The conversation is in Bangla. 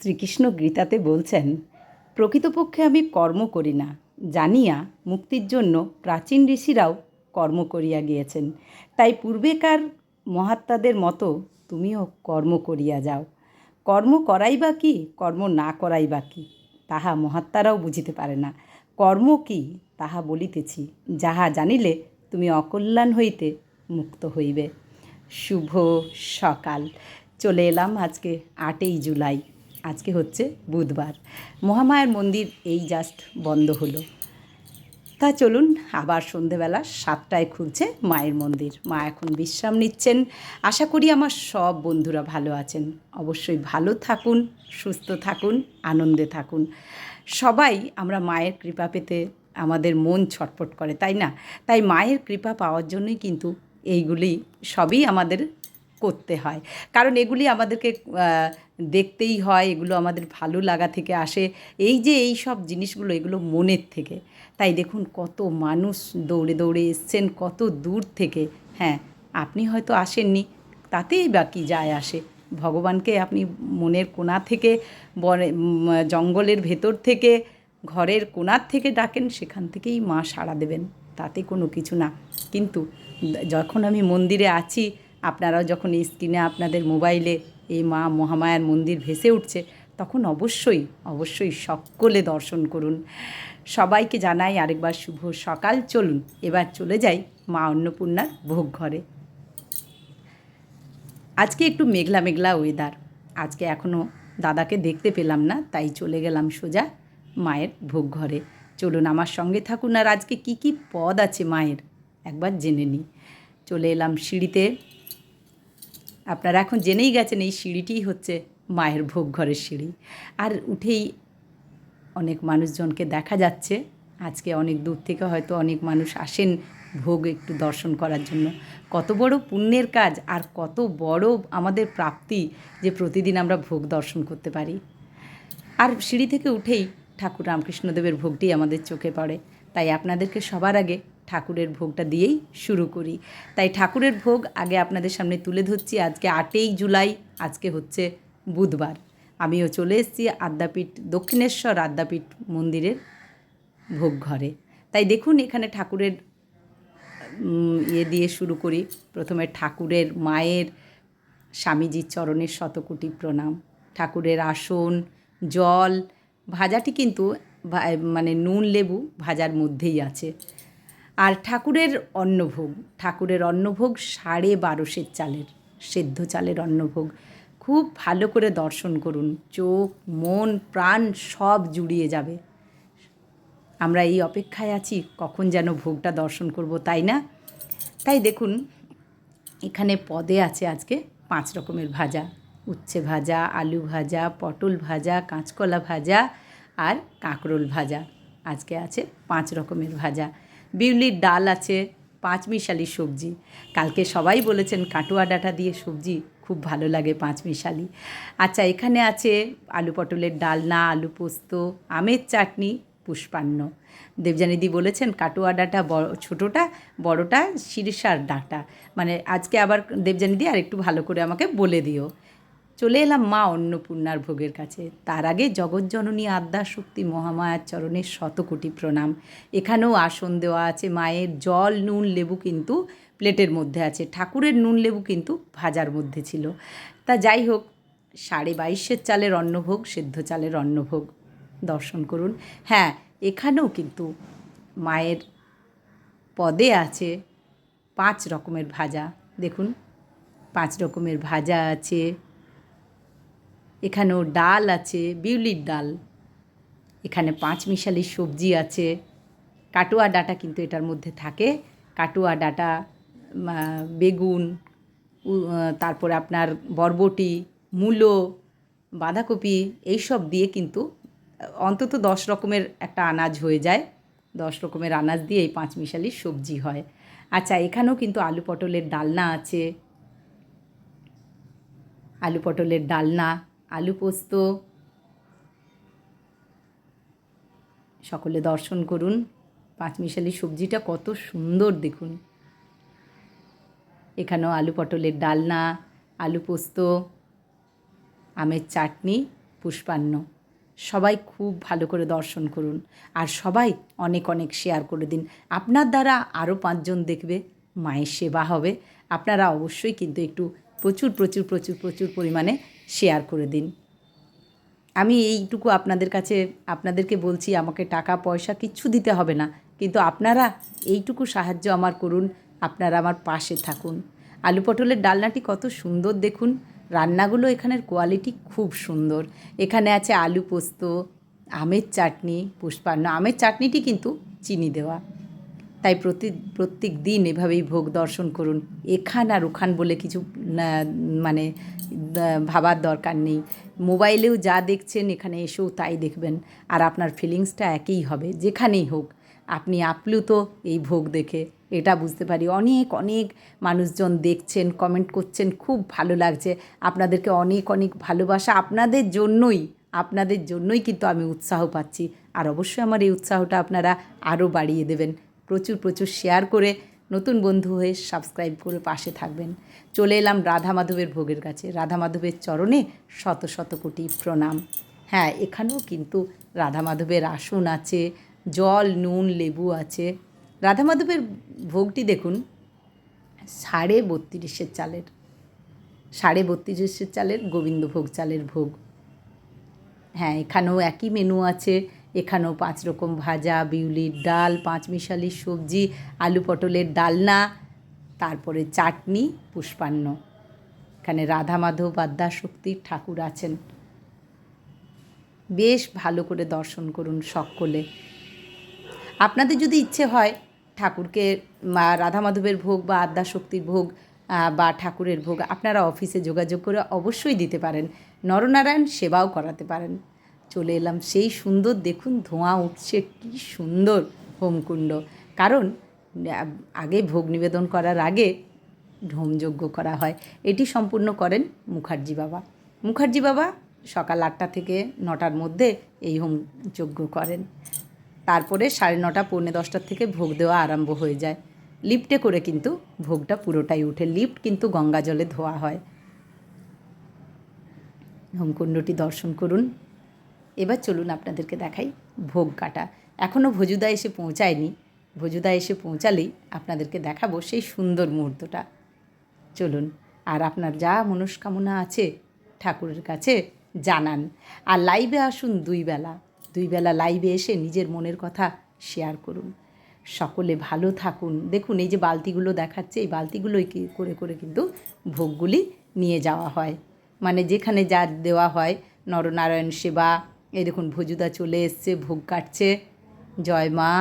শ্রীকৃষ্ণ গীতাতে বলছেন, প্রকৃতপক্ষে আমি কর্ম করি না, জানিয়া মুক্তির জন্য প্রাচীন ঋষিরাও কর্ম করিয়া গিয়েছেন। তাই পূর্বেকার মহাত্মাদের মতো তুমিও কর্ম করিয়া যাও। কর্ম করাই বা কি, কর্ম না করাই বা কি, তাহা মহাত্মারাও বুঝিতে পারে না। কর্ম কি তাহা বলিতেছি, যাহা জানিলে তুমি অকল্যাণ হইতে মুক্ত হইবে। শুভ সকাল। চলে এলাম আজকে 8ই জুলাই। আজকে হচ্ছে বুধবার। মহামায়ার মন্দির এই জাস্ট বন্ধ হলো। তা চলুন, আবার সন্ধেবেলা 7টায় খুলছে মায়ের মন্দির। মা এখন বিশ্রাম নিচ্ছেন। আশা করি আমার সব বন্ধুরা ভালো আছেন। অবশ্যই ভালো থাকুন, সুস্থ থাকুন, আনন্দে থাকুন। সবাই আমরা মায়ের কৃপা পেতে আমাদের মন ছটফট করে, তাই না? তাই মায়ের কৃপা পাওয়ার জন্যই কিন্তু এইগুলি সবই আমাদের করতে হয়। কারণ এগুলি আমাদেরকে দেখতেই হয়, এগুলো আমাদের ভালো লাগা থেকে আসে। এই যে এই সব জিনিসগুলো, এগুলো মনের থেকে। তাই দেখুন কত মানুষ দৌড়ে দৌড়ে এসছেন কত দূর থেকে। হ্যাঁ, আপনি হয়তো আসেননি, তাতেই বা কী যায় আসে। ভগবানকে আপনি মনের কোণা থেকে, জঙ্গলের ভেতর থেকে, ঘরের কোণার থেকে ডাকেন, সেখান থেকেই মা সাড়া দেবেন, তাতে কোনো কিছু না। কিন্তু যখন আমি মন্দিরে আছি, আপনারাও যখন স্ক্রিনে আপনাদের মোবাইলে এই মা মহামায়ার মন্দির ভেসে উঠছে, তখন অবশ্যই অবশ্যই সকলে দর্শন করুন। সবাইকে জানাই আরেকবার শুভ সকাল। চলুন এবার চলে যাই মা অন্নপূর্ণার ভোগ ঘরে। আজকে একটু মেঘলা মেঘলা ওয়েদার। আজকে এখনও দাদাকে দেখতে পেলাম না, তাই চলে গেলাম সোজা মায়ের ভোগ ঘরে। চলুন আমার সঙ্গে থাকুন, আর আজকে কি কি পদ আছে মায়ের একবার জেনে নিই। চলে এলাম সিঁড়িতে। আপনারা এখন জেনেই গেছেন এই সিঁড়িটিই হচ্ছে মায়ের ভোগ ঘরের সিঁড়ি। আর উঠেই অনেক মানুষজনকে দেখা যাচ্ছে। আজকে অনেক দূর থেকে হয়তো অনেক মানুষ আসেন ভোগ একটু দর্শন করার জন্য। কত বড় পুণ্যের কাজ, আর কত বড় আমাদের প্রাপ্তি যে প্রতিদিন আমরা ভোগ দর্শন করতে পারি। আর সিঁড়ি থেকে উঠেই ঠাকুর রামকৃষ্ণদেবের ভোগটি আমাদের চোখে পড়ে। তাই আপনাদেরকে সবার আগে ঠাকুরের ভোগটা দিয়েই শুরু করি। তাই ঠাকুরের ভোগ আগে আপনাদের সামনে তুলে ধরছি। আজকে 8ই জুলাই, আজকে হচ্ছে বুধবার। আমিও চলে এসেছি আদ্যাপীঠ, দক্ষিণেশ্বর আদ্যাপীঠ মন্দিরের ভোগ ঘরে। তাই দেখুন এখানে ঠাকুরের দিয়ে শুরু করি। প্রথমে ঠাকুরের মায়ের স্বামীজির চরণের শতকোটি প্রণাম। ঠাকুরের আসন, জল, ভাজাটি কিন্তু মানে নুন লেবু ভাজার মধ্যেই আছে। আর ঠাকুরের অন্নভোগ, ঠাকুরের অন্নভোগ 12.5 চালের, সেদ্ধ চালের অন্নভোগ। খুব ভালো করে দর্শন করুন, চোখ মন প্রাণ সব জুড়িয়ে যাবে। আমরা এই অপেক্ষায় আছি কখন যেন ভোগটা দর্শন করব, তাই না? তাই দেখুন এখানে পদে আছে আজকে 5 রকমের ভাজা। উচ্ছে ভাজা, আলু ভাজা, পটল ভাজা, কাঁচকলা ভাজা আর কাঁকরোল ভাজা। আজকে আছে 5 রকমের ভাজা। বিউলির ডাল আছে, 5 মিশালি সবজি। কালকে সবাই বলেছেন কাটুয়া ডাঁটা দিয়ে সবজি খুব ভালো লাগে 5 মিশালি। আচ্ছা, এখানে আছে আলু পটলের ডালনা, আলু পোস্ত, আমের চাটনি, পুষ্পান্ন। দেবযানীদি বলেছেন কাটুয়া ডাঁটা ছোটোটা, বড়টা শিরীষার ডাঁটা। মানে আজকে আবার দেবযানীদি আর একটু ভালো করে আমাকে বলে দিও। চলে এলাম মা অন্নপূর্ণার ভোগের কাছে। তার আগে জগৎজননী আদ্যাশক্তি মহামায়ার চরণের শতকোটি প্রণাম। এখানেও আসন দেওয়া আছে মায়ের। জল, নুন, লেবু কিন্তু প্লেটের মধ্যে আছে। ঠাকুরের নুন লেবু কিন্তু ভাজার মধ্যে ছিল। তা যাই হোক, 22.5 চালের অন্নভোগ, সেদ্ধ চালের অন্নভোগ দর্শন করুন। হ্যাঁ, এখানেও কিন্তু মায়ের পদে আছে 5 রকমের ভাজা। দেখুন 5 রকমের ভাজা আছে। এখানেও ডাল আছে, বিউলির ডাল। এখানে 5 মিশালি সবজি আছে। কাটুয়া ডাঁটা কিন্তু এটার মধ্যে থাকে। কাটুয়া ডাঁটা, বেগুন, তারপরে আপনার বরবটি, মূলো, বাঁধাকপি, এইসব দিয়ে কিন্তু অন্তত 10 রকমের একটা আনাজ হয়ে যায়। 10 রকমের আনাজ দিয়ে এই 5 মিশালি সবজি হয়। আচ্ছা, এখানেও কিন্তু আলু পটলের ডালনা আছে। আলু পটলের ডালনা, আলু পোস্ত। সকলে দর্শন করুন। 5 মিশালি সবজিটা কত সুন্দর দেখুন। এখানেও আলু পটলের ডালনা, আলু পোস্ত, আমের চাটনি, পুষ্পান্ন। সবাই খুব ভালো করে দর্শন করুন আর সবাই অনেক অনেক শেয়ার করে দিন। আপনার দ্বারা আরও 5 জন দেখবে, মায়ের সেবা হবে। আপনারা অবশ্যই কিন্তু একটু প্রচুর প্রচুর প্রচুর প্রচুর পরিমাণে শেয়ার করে দিন। আমি এইটুকু আপনাদেরকে বলছি, আমাকে টাকা পয়সা কিচ্ছু দিতে হবে না, কিন্তু আপনারা এইটুকু সাহায্য আমার করুন, আপনারা আমার পাশে থাকুন। আলু পটলের ডালনাটি কত সুন্দর দেখুন, রান্নাগুলো এখানের কোয়ালিটি খুব সুন্দর। এখানে আছে আলু পোস্ত, আমের চাটনি, পুষ্পান্ন। আমের চাটনিটি কিন্তু চিনি দেওয়া। তাই প্রত্যেক দিন এভাবেই ভোগ দর্শন করুন। এখান আর ওখান বলে কিছু মানে ভাবার দরকার নেই। মোবাইলেও যা দেখছেন এখানে এসেও তাই দেখবেন, আর আপনার ফিলিংসটা একই হবে যেখানেই হোক। আপনি আপ্লুত এই ভোগ দেখে, এটা বুঝতে পারি। অনেক অনেক মানুষজন দেখছেন, কমেন্ট করছেন, খুব ভালো লাগছে। আপনাদেরকে অনেক অনেক ভালোবাসা। আপনাদের জন্যই কিন্তু আমি উৎসাহ পাচ্ছি। আর অবশ্যই আমার এই উৎসাহটা আপনারা আরও বাড়িয়ে দেবেন। প্রচুর প্রচুর শেয়ার করে, নতুন বন্ধু হয়ে সাবস্ক্রাইব করে পাশে থাকবেন। চলে এলাম রাধা মাধবের ভোগের কাছে। রাধা মাধবের চরণে শত শত কোটি প্রণাম। হ্যাঁ, এখানেও কিন্তু রাধা মাধবের আসন আছে, জল, নুন, লেবু আছে। রাধা মাধবের ভোগটি দেখুন 32.5 চালের, 32.5 চালের গোবিন্দভোগ চালের ভোগ। হ্যাঁ, এখানেও একই মেনু আছে। এখানেও 5 রকম ভাজা, বিউলির ডাল, 5 মিশালি সবজি, আলু পটলের ডালনা, তারপরে চাটনি, পুষ্পান্ন। এখানে রাধা মাধব আদ্যাশক্তির ঠাকুর আছেন। বেশ ভালো করে দর্শন করুন সকলে। আপনাদের যদি ইচ্ছে হয় ঠাকুরকে রাধা মাধবের ভোগ বা আদ্যাশক্তির ভোগ বা ঠাকুরের ভোগ, আপনারা অফিসে যোগাযোগ করে অবশ্যই দিতে পারেন। নরনারায়ণ সেবাও করাতে পারেন। চলে এলাম সেই সুন্দর, দেখুন ধোঁয়া উঠছে, কী সুন্দর হোমকুণ্ড। কারণ আগে ভোগ নিবেদন করার আগে হোমযজ্ঞ করা হয়। এটি সম্পূর্ণ করেন মুখার্জি বাবা সকাল 8টা থেকে 9টার মধ্যে এই হোমযজ্ঞ করেন। তারপরে 9:30 পৌনে 10টার থেকে ভোগ দেওয়া আরম্ভ হয়ে যায়। লিফটে করে কিন্তু ভোগটা পুরোটাই উঠে। লিফট কিন্তু গঙ্গা জলে ধোয়া হয়। হোমকুণ্ডটি দর্শন করুন। এবার চলুন আপনাদেরকে দেখাই ভোগ কাটা। এখনও ভোজুদা এসে পৌঁছায়নি। ভোজুদা এসে পৌঁছালেই আপনাদেরকে দেখাবো সেই সুন্দর মুহূর্তটা। চলুন, আর আপনার যা মনস্কামনা আছে ঠাকুরের কাছে জানান। আর লাইভে আসুন 2 বেলা লাইভে এসে নিজের মনের কথা শেয়ার করুন। সকলে ভালো থাকুন। দেখুন এই যে বালতিগুলো দেখাচ্ছে, এই বালতিগুলোই করে করে কিন্তু ভোগগুলি নিয়ে যাওয়া হয়, মানে যেখানে যা দেওয়া হয়। নরনারায়ণ সেবা, এই দেখুন ভোজুদা চলে এসছে, ভোগ কাটছে। জয় মা।